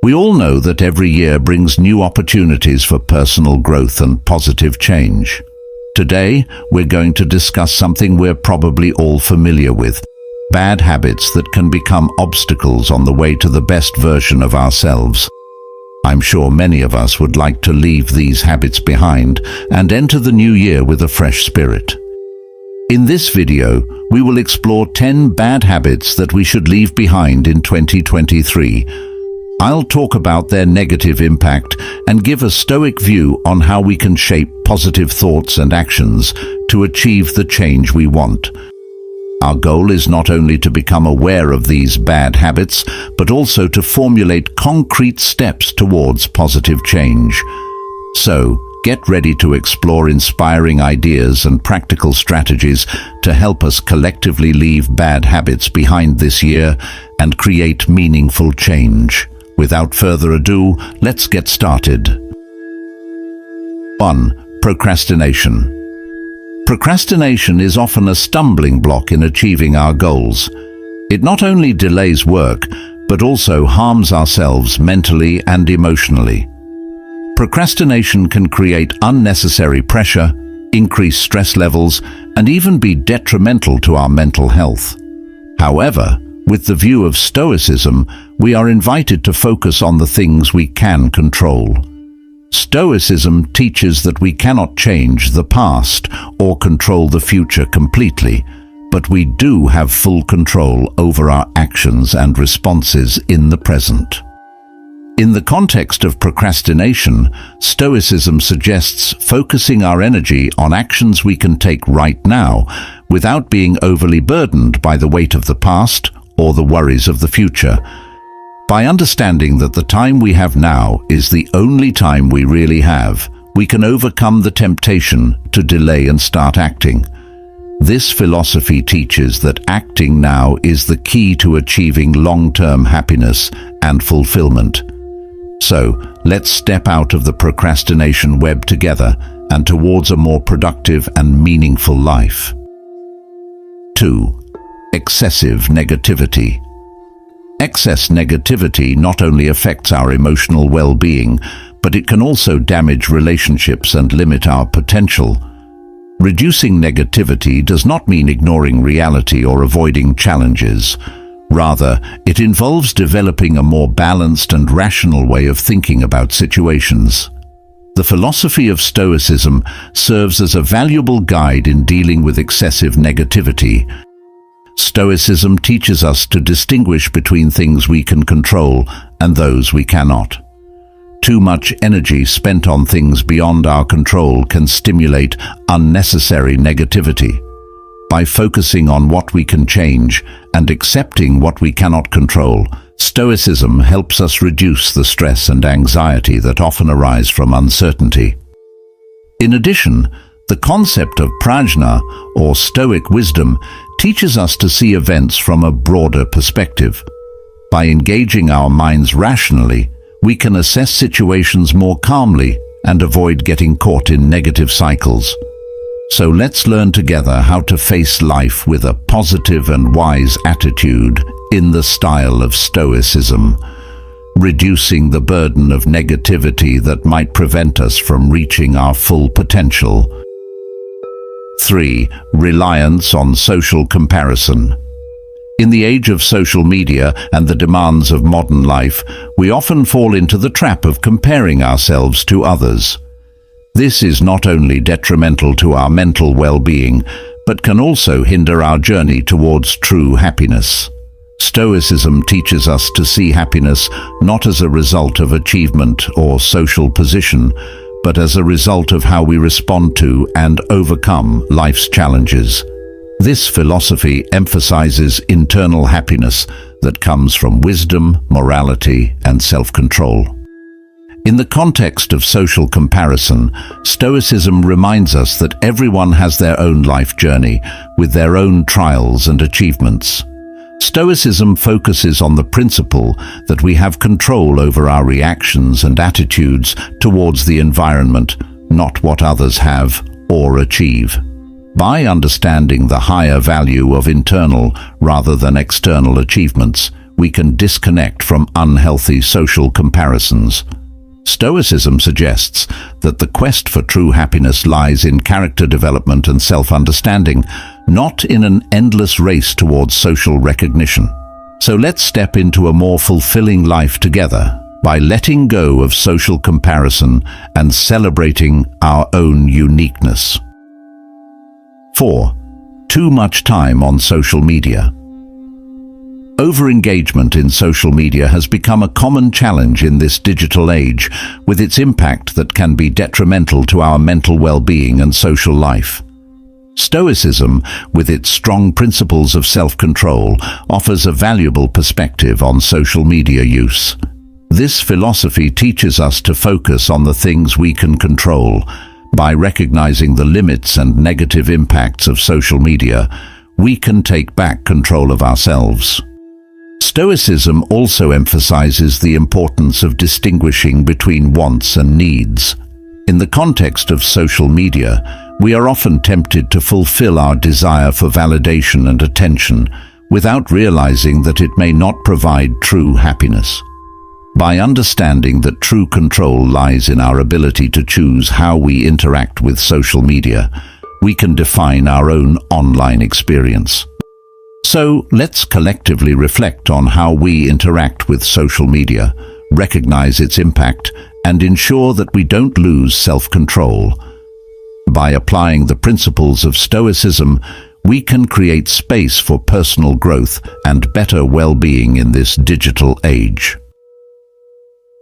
We all know that every year brings new opportunities for personal growth and positive change. Today, we're going to discuss something we're probably all familiar with: bad habits that can become obstacles on the way to the best version of ourselves. I'm sure many of us would like to leave these habits behind and enter the new year with a fresh spirit. In this video, we will explore 10 bad habits that we should leave behind in 2023. I'll talk about their negative impact and give a Stoic view on how we can shape positive thoughts and actions to achieve the change we want. Our goal is not only to become aware of these bad habits, but also to formulate concrete steps towards positive change. So, get ready to explore inspiring ideas and practical strategies to help us collectively leave bad habits behind this year and create meaningful change. Without further ado, let's get started. 1. Procrastination. Procrastination is often a stumbling block in achieving our goals. It not only delays work, but also harms ourselves mentally and emotionally. Procrastination can create unnecessary pressure, increase stress levels, and even be detrimental to our mental health. However, with the view of Stoicism, we are invited to focus on the things we can control. Stoicism teaches that we cannot change the past or control the future completely, but we do have full control over our actions and responses in the present. In the context of procrastination, Stoicism suggests focusing our energy on actions we can take right now without being overly burdened by the weight of the past or the worries of the future. By understanding that the time we have now is the only time we really have, we can overcome the temptation to delay and start acting. This philosophy teaches that acting now is the key to achieving long-term happiness and fulfillment. So, let's step out of the procrastination web together and towards a more productive and meaningful life. 2. Excessive negativity. Excess negativity not only affects our emotional well-being, but it can also damage relationships and limit our potential. Reducing negativity does not mean ignoring reality or avoiding challenges. Rather, it involves developing a more balanced and rational way of thinking about situations. The philosophy of Stoicism serves as a valuable guide in dealing with excessive negativity. Stoicism teaches us to distinguish between things we can control and those we cannot. Too much energy spent on things beyond our control can stimulate unnecessary negativity. By focusing on what we can change and accepting what we cannot control, Stoicism helps us reduce the stress and anxiety that often arise from uncertainty. In addition, the concept of prajna, or Stoic wisdom, teaches us to see events from a broader perspective. By engaging our minds rationally, we can assess situations more calmly and avoid getting caught in negative cycles. So let's learn together how to face life with a positive and wise attitude in the style of Stoicism, reducing the burden of negativity that might prevent us from reaching our full potential. 3. Reliance on social comparison. In the age of social media and the demands of modern life, we often fall into the trap of comparing ourselves to others. This is not only detrimental to our mental well-being, but can also hinder our journey towards true happiness. Stoicism teaches us to see happiness not as a result of achievement or social position, but as a result of how we respond to and overcome life's challenges. This philosophy emphasizes internal happiness that comes from wisdom, morality, and self-control. In the context of social comparison, Stoicism reminds us that everyone has their own life journey, with their own trials and achievements. Stoicism focuses on the principle that we have control over our reactions and attitudes towards the environment, not what others have or achieve. By understanding the higher value of internal rather than external achievements, we can disconnect from unhealthy social comparisons. Stoicism suggests that the quest for true happiness lies in character development and self-understanding, not in an endless race towards social recognition. So let's step into a more fulfilling life together by letting go of social comparison and celebrating our own uniqueness. 4. Too much time on social media. Over-engagement in social media has become a common challenge in this digital age, with its impact that can be detrimental to our mental well-being and social life. Stoicism, with its strong principles of self-control, offers a valuable perspective on social media use. This philosophy teaches us to focus on the things we can control. By recognizing the limits and negative impacts of social media, we can take back control of ourselves. Stoicism also emphasizes the importance of distinguishing between wants and needs. In the context of social media, we are often tempted to fulfill our desire for validation and attention without realizing that it may not provide true happiness. By understanding that true control lies in our ability to choose how we interact with social media, we can define our own online experience. So let's collectively reflect on how we interact with social media, recognize its impact, and ensure that we don't lose self-control. By applying the principles of Stoicism, we can create space for personal growth and better well-being in this digital age.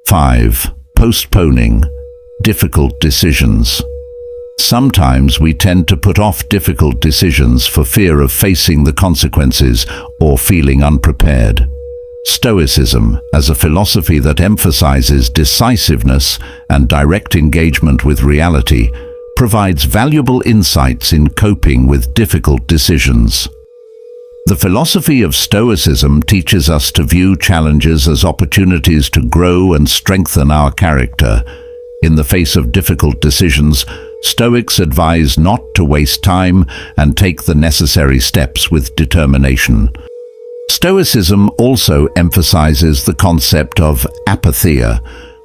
5. Postponing difficult decisions. Sometimes we tend to put off difficult decisions for fear of facing the consequences or feeling unprepared. Stoicism, as a philosophy that emphasizes decisiveness and direct engagement with reality, provides valuable insights in coping with difficult decisions. The philosophy of Stoicism teaches us to view challenges as opportunities to grow and strengthen our character. In the face of difficult decisions, Stoics advise not to waste time and take the necessary steps with determination. Stoicism also emphasizes the concept of apatheia,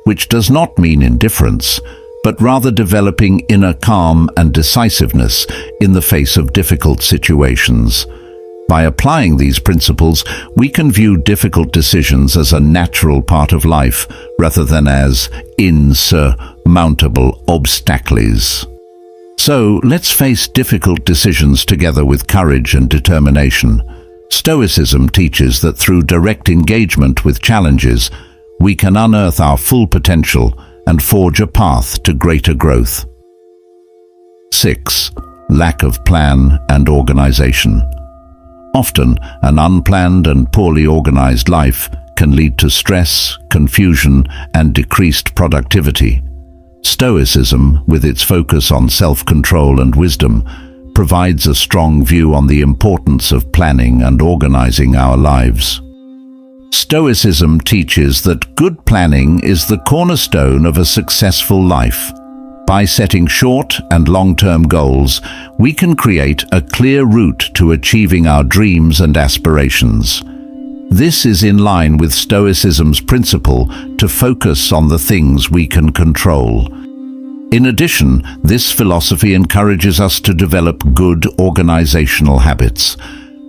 which does not mean indifference, but rather developing inner calm and decisiveness in the face of difficult situations. By applying these principles, we can view difficult decisions as a natural part of life rather than as insurmountable obstacles. So, let's face difficult decisions together with courage and determination. Stoicism teaches that through direct engagement with challenges, we can unearth our full potential and forge a path to greater growth. 6. Lack of plan and organization. Often, an unplanned and poorly organized life can lead to stress, confusion, and decreased productivity. Stoicism, with its focus on self-control and wisdom, provides a strong view on the importance of planning and organizing our lives. Stoicism teaches that good planning is the cornerstone of a successful life. By setting short and long-term goals, we can create a clear route to achieving our dreams and aspirations. This is in line with Stoicism's principle to focus on the things we can control. In addition, this philosophy encourages us to develop good organizational habits.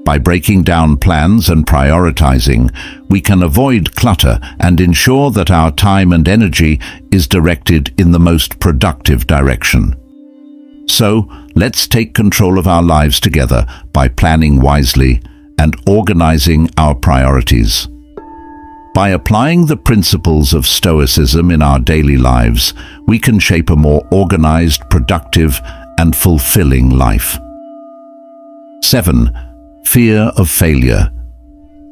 By breaking down plans and prioritizing, we can avoid clutter and ensure that our time and energy is directed in the most productive direction. So, let's take control of our lives together by planning wisely and organizing our priorities. By applying the principles of Stoicism in our daily lives, we can shape a more organized, productive, and fulfilling life. 7. Fear of failure.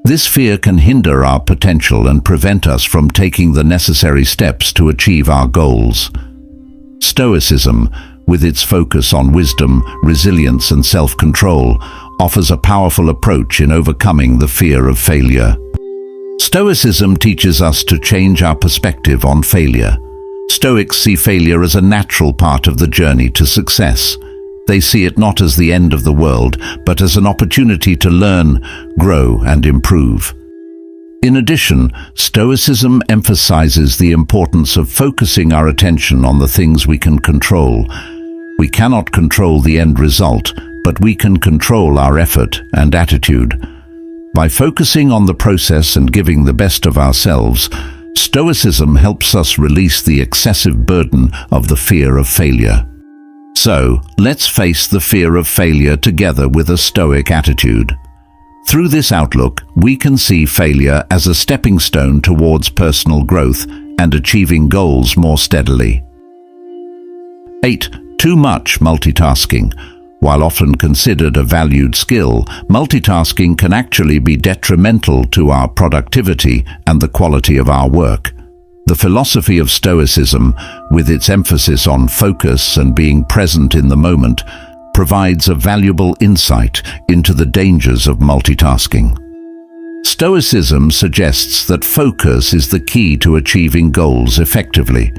This fear can hinder our potential and prevent us from taking the necessary steps to achieve our goals. Stoicism, with its focus on wisdom, resilience, and self-control, offers a powerful approach in overcoming the fear of failure. Stoicism teaches us to change our perspective on failure. Stoics see failure as a natural part of the journey to success. They see it not as the end of the world, but as an opportunity to learn, grow, and improve. In addition, Stoicism emphasizes the importance of focusing our attention on the things we can control. We cannot control the end result, but we can control our effort and attitude. By focusing on the process and giving the best of ourselves, Stoicism helps us release the excessive burden of the fear of failure. So, let's face the fear of failure together with a Stoic attitude. Through this outlook, we can see failure as a stepping stone towards personal growth and achieving goals more steadily. 8. Too much multitasking. While often considered a valued skill, multitasking can actually be detrimental to our productivity and the quality of our work. The philosophy of Stoicism, with its emphasis on focus and being present in the moment, provides a valuable insight into the dangers of multitasking. Stoicism suggests that focus is the key to achieving goals effectively.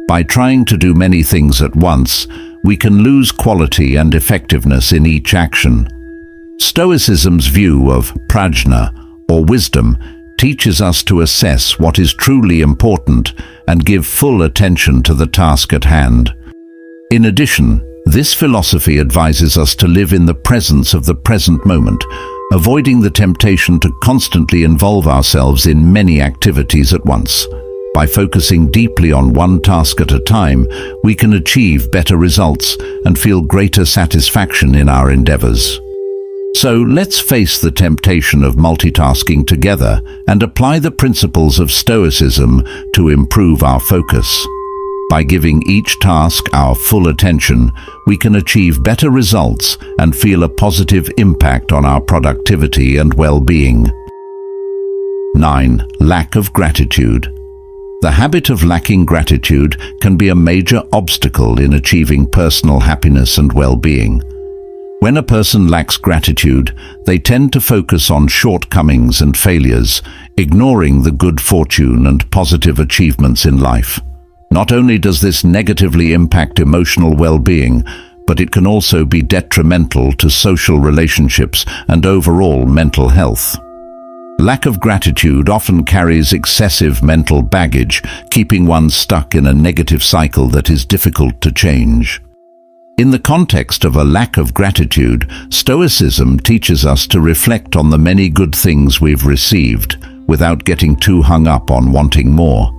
By trying to do many things at once, we can lose quality and effectiveness in each action. Stoicism's view of prajna, or wisdom, teaches us to assess what is truly important and give full attention to the task at hand. In addition, this philosophy advises us to live in the presence of the present moment, avoiding the temptation to constantly involve ourselves in many activities at once. By focusing deeply on one task at a time, we can achieve better results and feel greater satisfaction in our endeavors. So let's face the temptation of multitasking together and apply the principles of Stoicism to improve our focus. By giving each task our full attention, we can achieve better results and feel a positive impact on our productivity and well-being. 9. Lack of gratitude. The habit of lacking gratitude can be a major obstacle in achieving personal happiness and well-being. When a person lacks gratitude, they tend to focus on shortcomings and failures, ignoring the good fortune and positive achievements in life. Not only does this negatively impact emotional well-being, but it can also be detrimental to social relationships and overall mental health. Lack of gratitude often carries excessive mental baggage, keeping one stuck in a negative cycle that is difficult to change. In the context of a lack of gratitude, Stoicism teaches us to reflect on the many good things we've received, without getting too hung up on wanting more.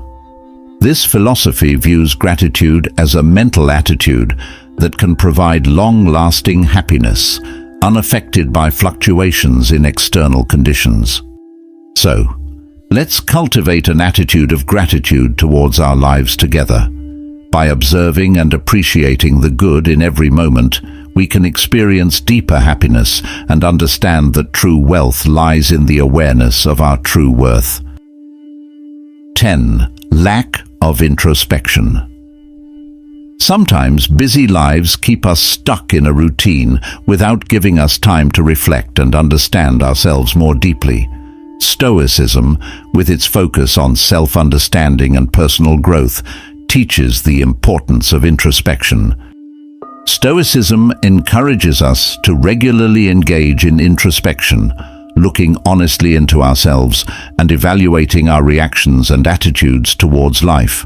This philosophy views gratitude as a mental attitude that can provide long-lasting happiness, unaffected by fluctuations in external conditions. So, let's cultivate an attitude of gratitude towards our lives together. By observing and appreciating the good in every moment, we can experience deeper happiness and understand that true wealth lies in the awareness of our true worth. 10. Lack of introspection. Sometimes busy lives keep us stuck in a routine without giving us time to reflect and understand ourselves more deeply. Stoicism, with its focus on self-understanding and personal growth, teaches the importance of introspection. Stoicism encourages us to regularly engage in introspection, looking honestly into ourselves and evaluating our reactions and attitudes towards life.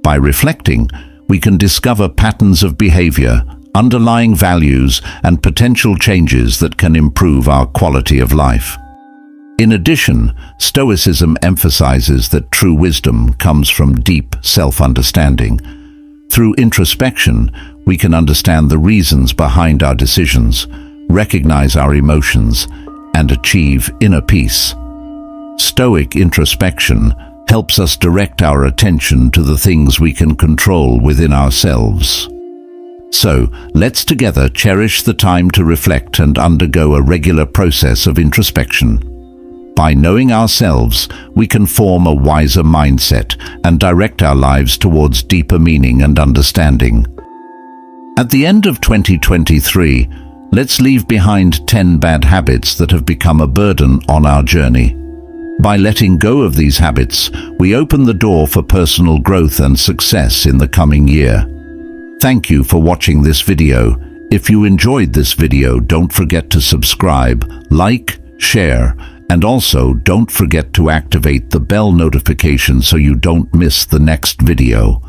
By reflecting, we can discover patterns of behavior, underlying values, and potential changes that can improve our quality of life. In addition, Stoicism emphasizes that true wisdom comes from deep self-understanding. Through introspection, we can understand the reasons behind our decisions, recognize our emotions, and achieve inner peace. Stoic introspection helps us direct our attention to the things we can control within ourselves. So, let's together cherish the time to reflect and undergo a regular process of introspection. By knowing ourselves, we can form a wiser mindset and direct our lives towards deeper meaning and understanding. At the end of 2023, let's leave behind 10 bad habits that have become a burden on our journey. By letting go of these habits, we open the door for personal growth and success in the coming year. Thank you for watching this video. If you enjoyed this video, don't forget to subscribe, like, share, And also, don't forget to activate the bell notification so you don't miss the next video.